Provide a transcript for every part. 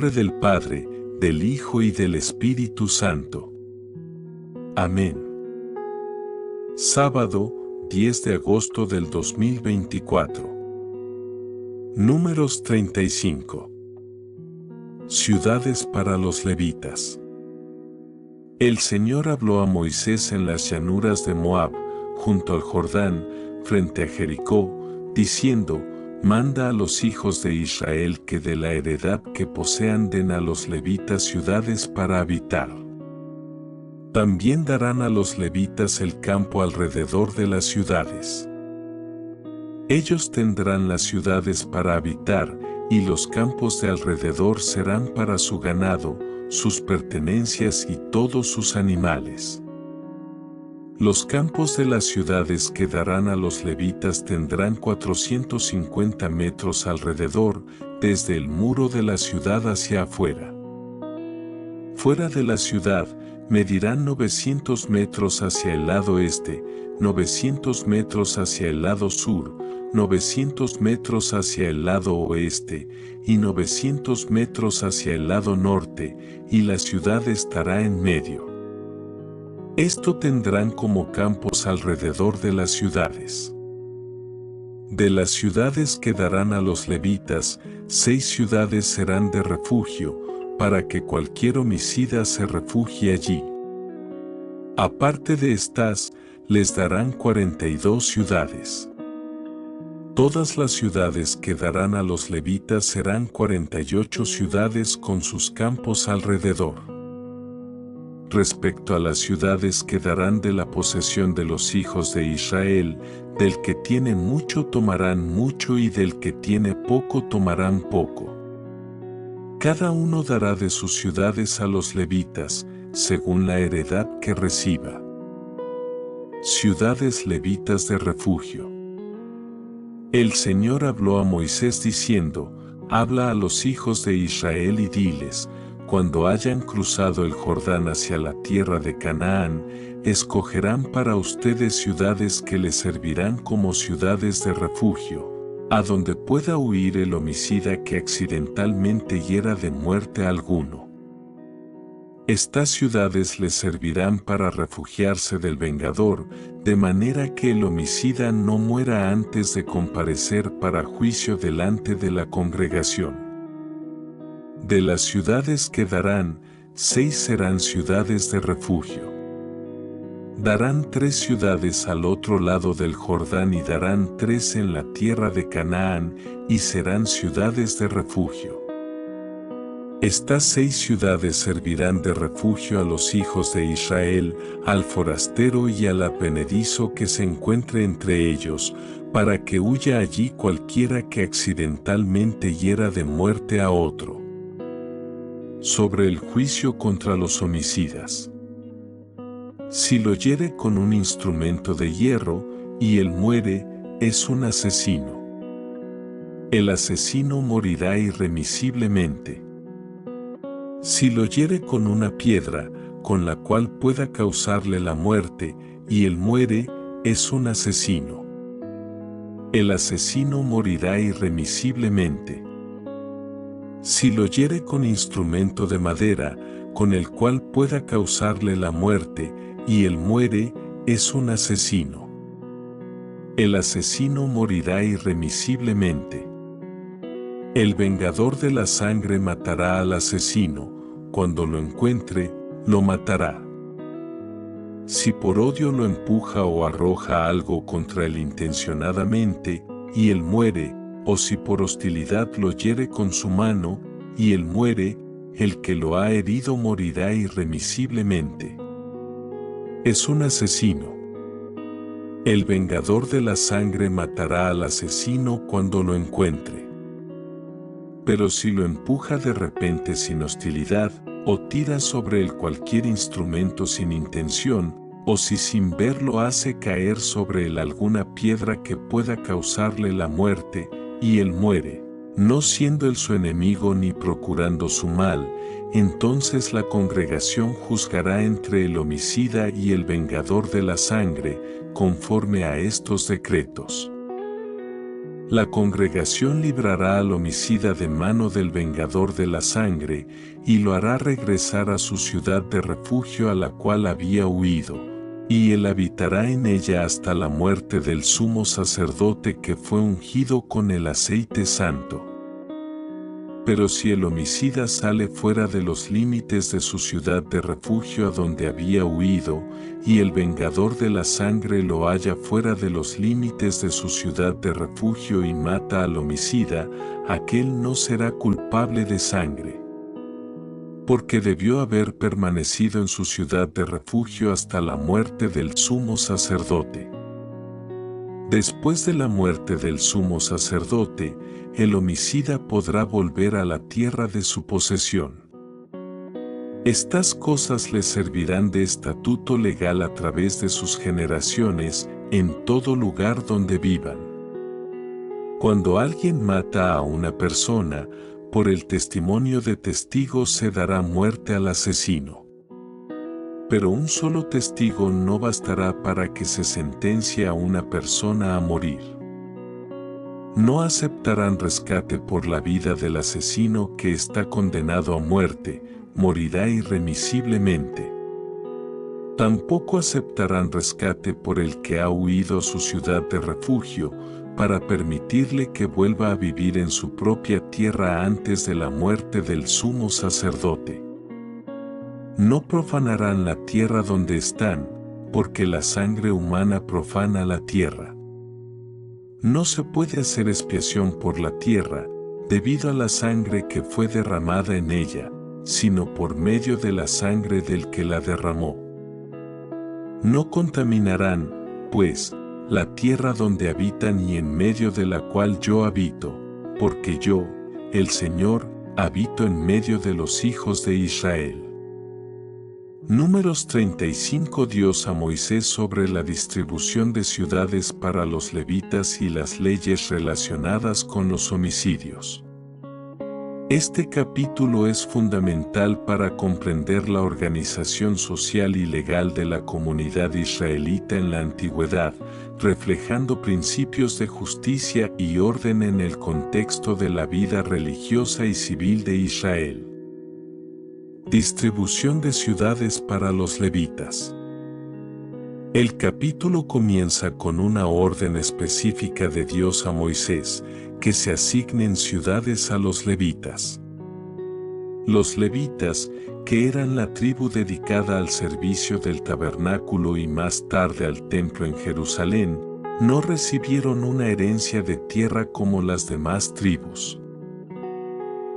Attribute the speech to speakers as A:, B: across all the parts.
A: nombre del Padre, del Hijo y del Espíritu Santo. Amén. Sábado, 10 de agosto del 2024. Números 35. Ciudades para los levitas. El Señor habló a Moisés en las llanuras de Moab, junto al Jordán, frente a Jericó, diciendo: Manda a los hijos de Israel que de la heredad que posean den a los levitas ciudades para habitar. También darán a los levitas el campo alrededor de las ciudades. Ellos tendrán las ciudades para habitar, y los campos de alrededor serán para su ganado, sus pertenencias y todos sus animales. Los campos de las ciudades que darán a los levitas tendrán 450 metros alrededor, desde el muro de la ciudad hacia afuera. Fuera de la ciudad, medirán 900 metros hacia el lado este, 900 metros hacia el lado sur, 900 metros hacia el lado oeste, y 900 metros hacia el lado norte, y la ciudad estará en medio. Esto tendrán como campos alrededor de las ciudades. De las ciudades que darán a los levitas, 6 ciudades serán de refugio, para que cualquier homicida se refugie allí. Aparte de estas, les darán 42 ciudades. Todas las ciudades que darán a los levitas serán 48 ciudades con sus campos alrededor. Respecto a las ciudades que darán de la posesión de los hijos de Israel, del que tiene mucho tomarán mucho y del que tiene poco tomarán poco. Cada uno dará de sus ciudades a los levitas, según la heredad que reciba. Ciudades levitas de refugio. El Señor habló a Moisés diciendo: Habla a los hijos de Israel y diles: Cuando hayan cruzado el Jordán hacia la tierra de Canaán, escogerán para ustedes ciudades que les servirán como ciudades de refugio, a donde pueda huir el homicida que accidentalmente hiera de muerte a alguno. Estas ciudades les servirán para refugiarse del vengador, de manera que el homicida no muera antes de comparecer para juicio delante de la congregación. De las ciudades que darán, 6 serán ciudades de refugio. Darán 3 ciudades al otro lado del Jordán y darán 3 en la tierra de Canaán, y serán ciudades de refugio. Estas 6 ciudades servirán de refugio a los hijos de Israel, al forastero y al advenedizo que se encuentre entre ellos, para que huya allí cualquiera que accidentalmente hiera de muerte a otro. Sobre el juicio contra los homicidas. Si lo hiere con un instrumento de hierro, y él muere, es un asesino. El asesino morirá irremisiblemente. Si lo hiere con una piedra, con la cual pueda causarle la muerte, y él muere, es un asesino. El asesino morirá irremisiblemente. Si lo hiere con instrumento de madera, con el cual pueda causarle la muerte, y él muere, es un asesino. El asesino morirá irremisiblemente. El vengador de la sangre matará al asesino, cuando lo encuentre, lo matará. Si por odio lo empuja o arroja algo contra él intencionadamente, y él muere, o si por hostilidad lo hiere con su mano, y él muere, el que lo ha herido morirá irremisiblemente. Es un asesino. El vengador de la sangre matará al asesino cuando lo encuentre. Pero si lo empuja de repente sin hostilidad, o tira sobre él cualquier instrumento sin intención, o si sin verlo hace caer sobre él alguna piedra que pueda causarle la muerte, y él muere, no siendo él su enemigo ni procurando su mal, entonces la congregación juzgará entre el homicida y el vengador de la sangre, conforme a estos decretos. La congregación librará al homicida de mano del vengador de la sangre, y lo hará regresar a su ciudad de refugio a la cual había huido, y él habitará en ella hasta la muerte del sumo sacerdote que fue ungido con el aceite santo. Pero si el homicida sale fuera de los límites de su ciudad de refugio a donde había huido, y el vengador de la sangre lo halla fuera de los límites de su ciudad de refugio y mata al homicida, aquel no será culpable de sangre, porque debió haber permanecido en su ciudad de refugio hasta la muerte del sumo sacerdote. Después de la muerte del sumo sacerdote, el homicida podrá volver a la tierra de su posesión. Estas cosas les servirán de estatuto legal a través de sus generaciones, en todo lugar donde vivan. Cuando alguien mata a una persona, por el testimonio de testigos se dará muerte al asesino. Pero un solo testigo no bastará para que se sentencie a una persona a morir. No aceptarán rescate por la vida del asesino que está condenado a muerte, morirá irremisiblemente. Tampoco aceptarán rescate por el que ha huido a su ciudad de refugio, para permitirle que vuelva a vivir en su propia tierra antes de la muerte del sumo sacerdote. No profanarán la tierra donde están, porque la sangre humana profana la tierra. No se puede hacer expiación por la tierra, debido a la sangre que fue derramada en ella, sino por medio de la sangre del que la derramó. No contaminarán, pues, la tierra donde habitan y en medio de la cual yo habito, porque yo, el Señor, habito en medio de los hijos de Israel. Números 35. Dios a Moisés sobre la distribución de ciudades para los levitas y las leyes relacionadas con los homicidios. Este capítulo es fundamental para comprender la organización social y legal de la comunidad israelita en la antigüedad, reflejando principios de justicia y orden en el contexto de la vida religiosa y civil de Israel. Distribución de ciudades para los levitas. El capítulo comienza con una orden específica de Dios a Moisés, que se asignen ciudades a los levitas. Los levitas, que eran la tribu dedicada al servicio del tabernáculo y más tarde al templo en Jerusalén, no recibieron una herencia de tierra como las demás tribus.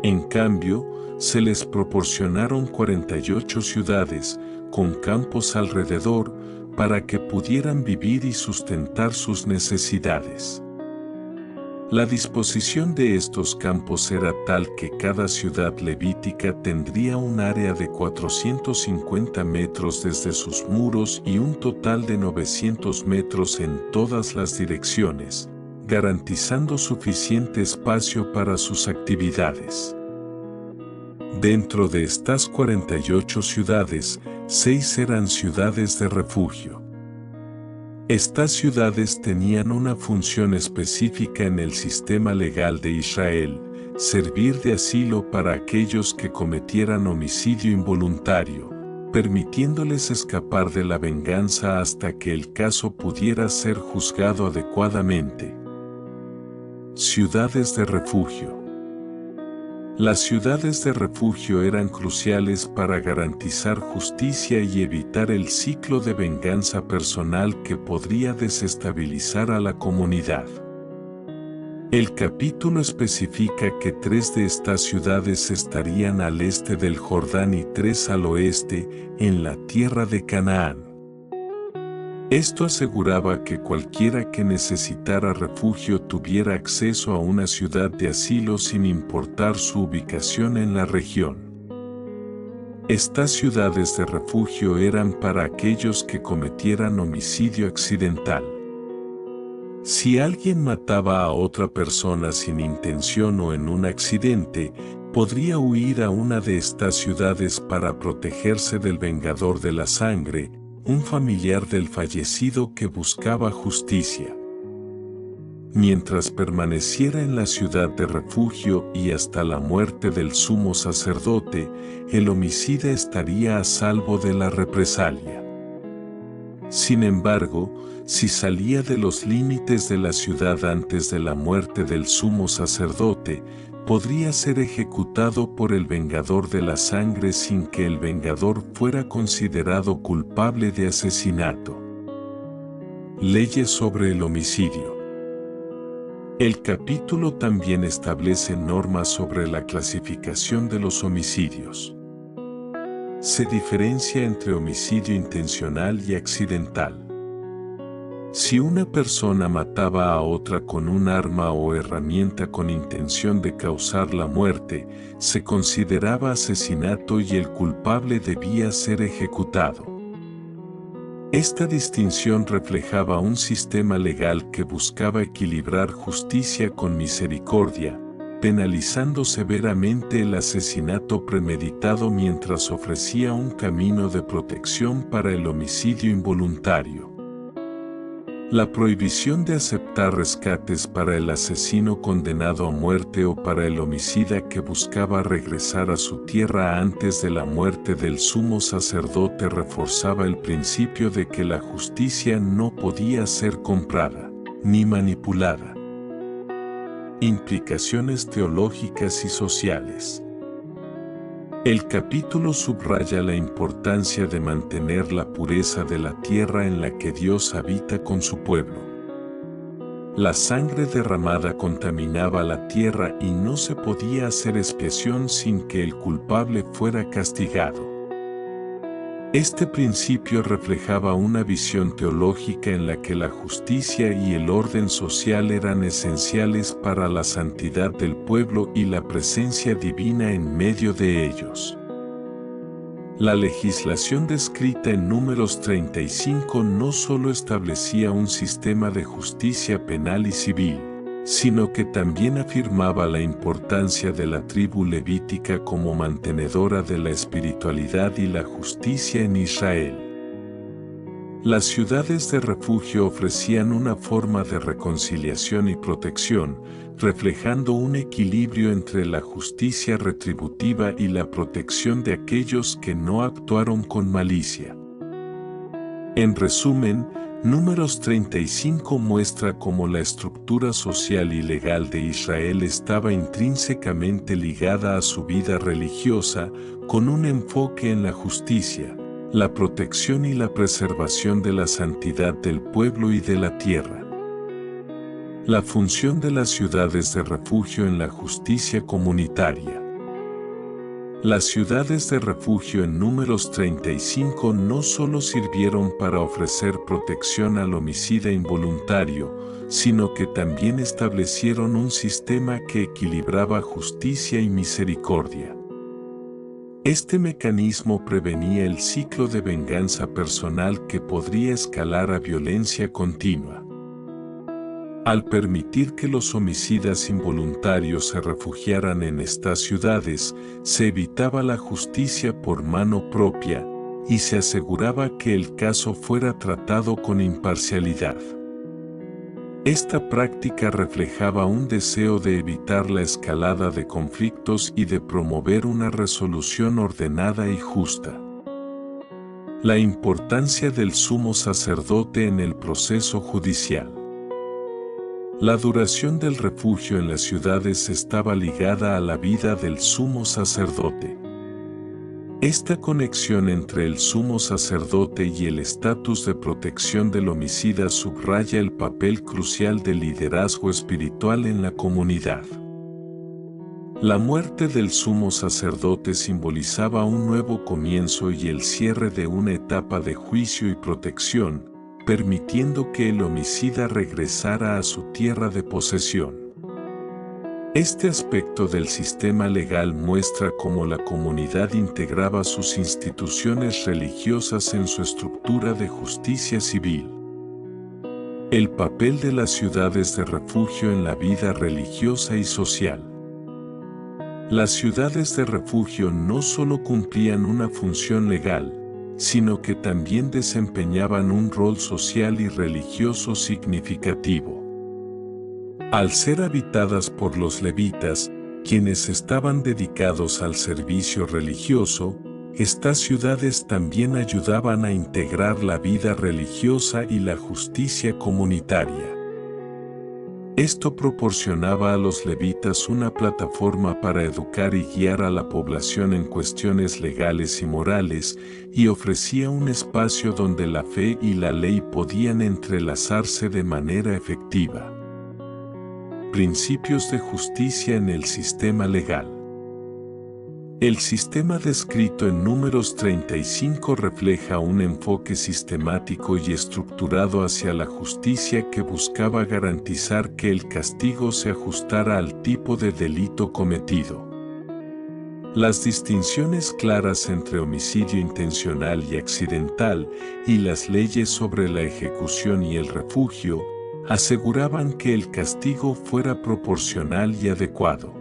A: En cambio, se les proporcionaron 48 ciudades, con campos alrededor, para que pudieran vivir y sustentar sus necesidades. La disposición de estos campos era tal que cada ciudad levítica tendría un área de 450 metros desde sus muros y un total de 900 metros en todas las direcciones, garantizando suficiente espacio para sus actividades. Dentro de estas 48 ciudades, 6 eran ciudades de refugio. Estas ciudades tenían una función específica en el sistema legal de Israel, servir de asilo para aquellos que cometieran homicidio involuntario, permitiéndoles escapar de la venganza hasta que el caso pudiera ser juzgado adecuadamente. Ciudades de refugio. Las ciudades de refugio eran cruciales para garantizar justicia y evitar el ciclo de venganza personal que podría desestabilizar a la comunidad. El capítulo especifica que 3 de estas ciudades estarían al este del Jordán y 3 al oeste, en la tierra de Canaán. Esto aseguraba que cualquiera que necesitara refugio tuviera acceso a una ciudad de asilo sin importar su ubicación en la región. Estas ciudades de refugio eran para aquellos que cometieran homicidio accidental. Si alguien mataba a otra persona sin intención o en un accidente, podría huir a una de estas ciudades para protegerse del vengador de la sangre, un familiar del fallecido que buscaba justicia. mientras permaneciera en la ciudad de refugio y hasta la muerte del sumo sacerdote, el homicida estaría a salvo de la represalia. Sin embargo, si salía de los límites de la ciudad antes de la muerte del sumo sacerdote, podría ser ejecutado por el vengador de la sangre sin que el vengador fuera considerado culpable de asesinato. Leyes sobre el homicidio. El capítulo también establece normas sobre la clasificación de los homicidios. Se diferencia entre homicidio intencional y accidental. Si una persona mataba a otra con un arma o herramienta con intención de causar la muerte, se consideraba asesinato y el culpable debía ser ejecutado. Esta distinción reflejaba un sistema legal que buscaba equilibrar justicia con misericordia, penalizando severamente el asesinato premeditado mientras ofrecía un camino de protección para el homicidio involuntario. La prohibición de aceptar rescates para el asesino condenado a muerte o para el homicida que buscaba regresar a su tierra antes de la muerte del sumo sacerdote reforzaba el principio de que la justicia no podía ser comprada, ni manipulada. Implicaciones teológicas y sociales. El capítulo subraya la importancia de mantener la pureza de la tierra en la que Dios habita con su pueblo. La sangre derramada contaminaba la tierra y no se podía hacer expiación sin que el culpable fuera castigado. Este principio reflejaba una visión teológica en la que la justicia y el orden social eran esenciales para la santidad del pueblo y la presencia divina en medio de ellos. La legislación descrita en Números 35 no solo establecía un sistema de justicia penal y civil, sino que también afirmaba la importancia de la tribu levítica como mantenedora de la espiritualidad y la justicia en Israel. Las ciudades de refugio ofrecían una forma de reconciliación y protección, reflejando un equilibrio entre la justicia retributiva y la protección de aquellos que no actuaron con malicia. En resumen, Números 35 muestra cómo la estructura social y legal de Israel estaba intrínsecamente ligada a su vida religiosa, con un enfoque en la justicia, la protección y la preservación de la santidad del pueblo y de la tierra. La función de las ciudades de refugio en la justicia comunitaria. Las ciudades de refugio en Números 35 no solo sirvieron para ofrecer protección al homicida involuntario, sino que también establecieron un sistema que equilibraba justicia y misericordia. Este mecanismo prevenía el ciclo de venganza personal que podría escalar a violencia continua. Al permitir que los homicidas involuntarios se refugiaran en estas ciudades, se evitaba la justicia por mano propia y se aseguraba que el caso fuera tratado con imparcialidad. Esta práctica reflejaba un deseo de evitar la escalada de conflictos y de promover una resolución ordenada y justa. La importancia del sumo sacerdote en el proceso judicial. La duración del refugio en las ciudades estaba ligada a la vida del sumo sacerdote. Esta conexión entre el sumo sacerdote y el estatus de protección del homicida subraya el papel crucial del liderazgo espiritual en la comunidad. La muerte del sumo sacerdote simbolizaba un nuevo comienzo y el cierre de una etapa de juicio y protección, permitiendo que el homicida regresara a su tierra de posesión. Este aspecto del sistema legal muestra cómo la comunidad integraba sus instituciones religiosas en su estructura de justicia civil. El papel de las ciudades de refugio en la vida religiosa y social. Las ciudades de refugio no solo cumplían una función legal, sino que también desempeñaban un rol social y religioso significativo. Al ser habitadas por los levitas, quienes estaban dedicados al servicio religioso, estas ciudades también ayudaban a integrar la vida religiosa y la justicia comunitaria. Esto proporcionaba a los levitas una plataforma para educar y guiar a la población en cuestiones legales y morales, y ofrecía un espacio donde la fe y la ley podían entrelazarse de manera efectiva. Principios de justicia en el sistema legal. El sistema descrito en Números 35 refleja un enfoque sistemático y estructurado hacia la justicia que buscaba garantizar que el castigo se ajustara al tipo de delito cometido. Las distinciones claras entre homicidio intencional y accidental y las leyes sobre la ejecución y el refugio aseguraban que el castigo fuera proporcional y adecuado.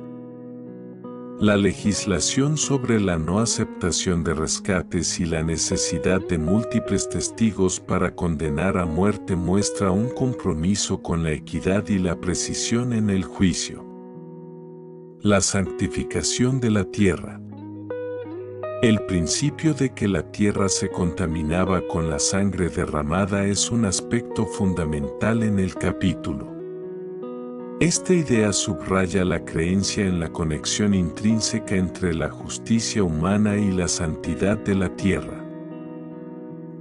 A: La legislación sobre la no aceptación de rescates y la necesidad de múltiples testigos para condenar a muerte muestra un compromiso con la equidad y la precisión en el juicio. La santificación de la tierra. El principio de que la tierra se contaminaba con la sangre derramada es un aspecto fundamental en el capítulo. Esta idea subraya la creencia en la conexión intrínseca entre la justicia humana y la santidad de la tierra.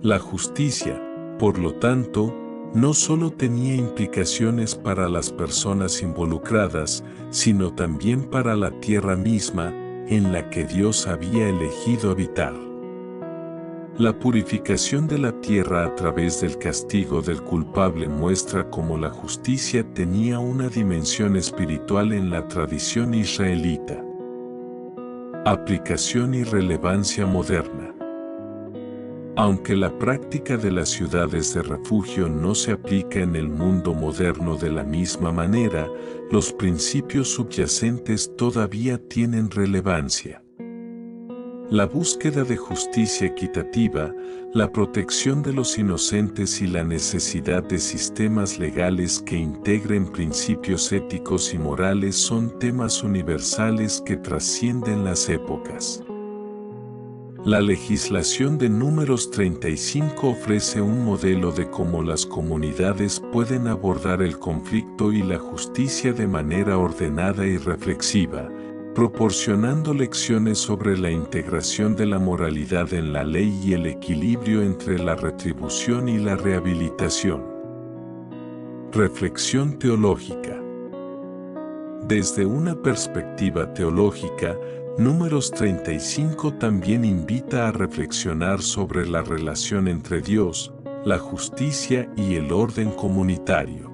A: La justicia, por lo tanto, no solo tenía implicaciones para las personas involucradas, sino también para la tierra misma, en la que Dios había elegido habitar. La purificación de la tierra a través del castigo del culpable muestra cómo la justicia tenía una dimensión espiritual en la tradición israelita. Aplicación y relevancia moderna. Aunque la práctica de las ciudades de refugio no se aplica en el mundo moderno de la misma manera, los principios subyacentes todavía tienen relevancia. La búsqueda de justicia equitativa, la protección de los inocentes y la necesidad de sistemas legales que integren principios éticos y morales son temas universales que trascienden las épocas. La legislación de Números 35 ofrece un modelo de cómo las comunidades pueden abordar el conflicto y la justicia de manera ordenada y reflexiva, proporcionando lecciones sobre la integración de la moralidad en la ley y el equilibrio entre la retribución y la rehabilitación. Reflexión teológica. Desde una perspectiva teológica, Números 35 también invita a reflexionar sobre la relación entre Dios, la justicia y el orden comunitario.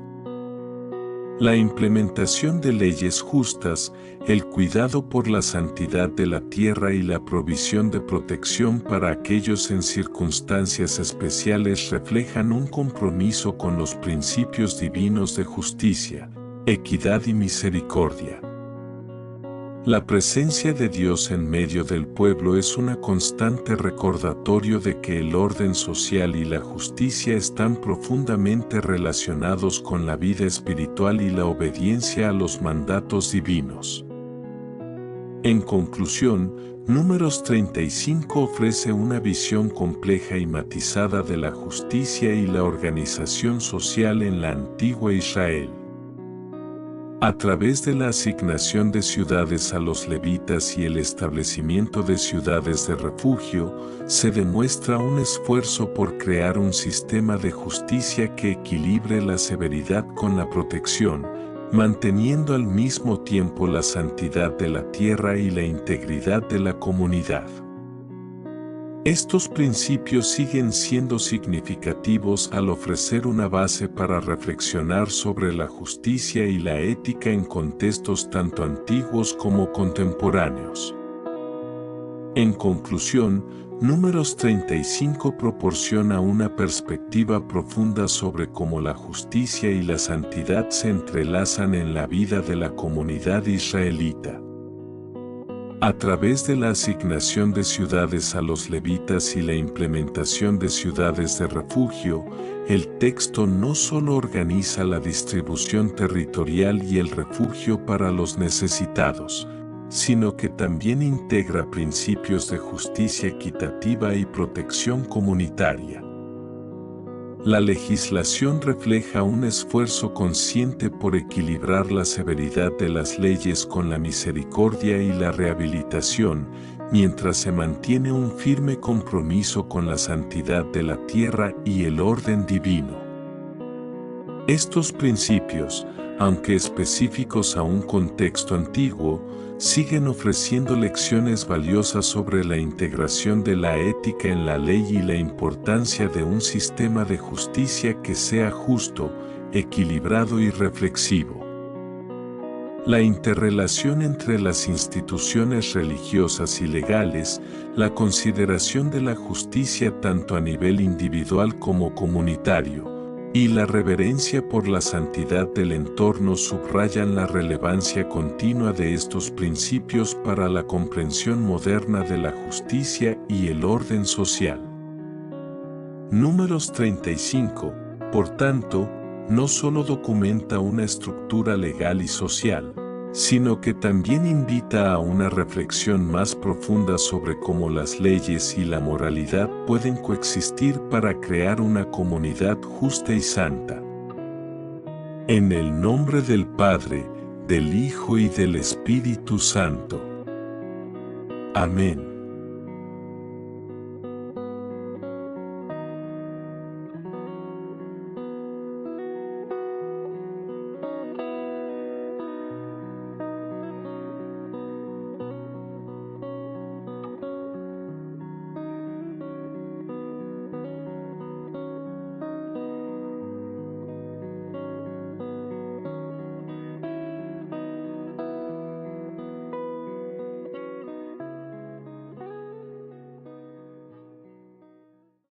A: La implementación de leyes justas, el cuidado por la santidad de la tierra y la provisión de protección para aquellos en circunstancias especiales reflejan un compromiso con los principios divinos de justicia, equidad y misericordia. La presencia de Dios en medio del pueblo es una constante recordatorio de que el orden social y la justicia están profundamente relacionados con la vida espiritual y la obediencia a los mandatos divinos. En conclusión, Números 35 ofrece una visión compleja y matizada de la justicia y la organización social en la antigua Israel. A través de la asignación de ciudades a los levitas y el establecimiento de ciudades de refugio, se demuestra un esfuerzo por crear un sistema de justicia que equilibre la severidad con la protección, manteniendo al mismo tiempo la santidad de la tierra y la integridad de la comunidad. Estos principios siguen siendo significativos al ofrecer una base para reflexionar sobre la justicia y la ética en contextos tanto antiguos como contemporáneos. En conclusión, Números 35 proporciona una perspectiva profunda sobre cómo la justicia y la santidad se entrelazan en la vida de la comunidad israelita. A través de la asignación de ciudades a los levitas y la implementación de ciudades de refugio, el texto no solo organiza la distribución territorial y el refugio para los necesitados, sino que también integra principios de justicia equitativa y protección comunitaria. La legislación refleja un esfuerzo consciente por equilibrar la severidad de las leyes con la misericordia y la rehabilitación, mientras se mantiene un firme compromiso con la santidad de la tierra y el orden divino. Estos principios, aunque específicos a un contexto antiguo, siguen ofreciendo lecciones valiosas sobre la integración de la ética en la ley y la importancia de un sistema de justicia que sea justo, equilibrado y reflexivo. La interrelación entre las instituciones religiosas y legales, la consideración de la justicia tanto a nivel individual como comunitario, y la reverencia por la santidad del entorno subrayan la relevancia continua de estos principios para la comprensión moderna de la justicia y el orden social. Números 35, por tanto, no solo documenta una estructura legal y social, sino que también invita a una reflexión más profunda sobre cómo las leyes y la moralidad pueden coexistir para crear una comunidad justa y santa. En el nombre del Padre, del Hijo y del Espíritu Santo. Amén.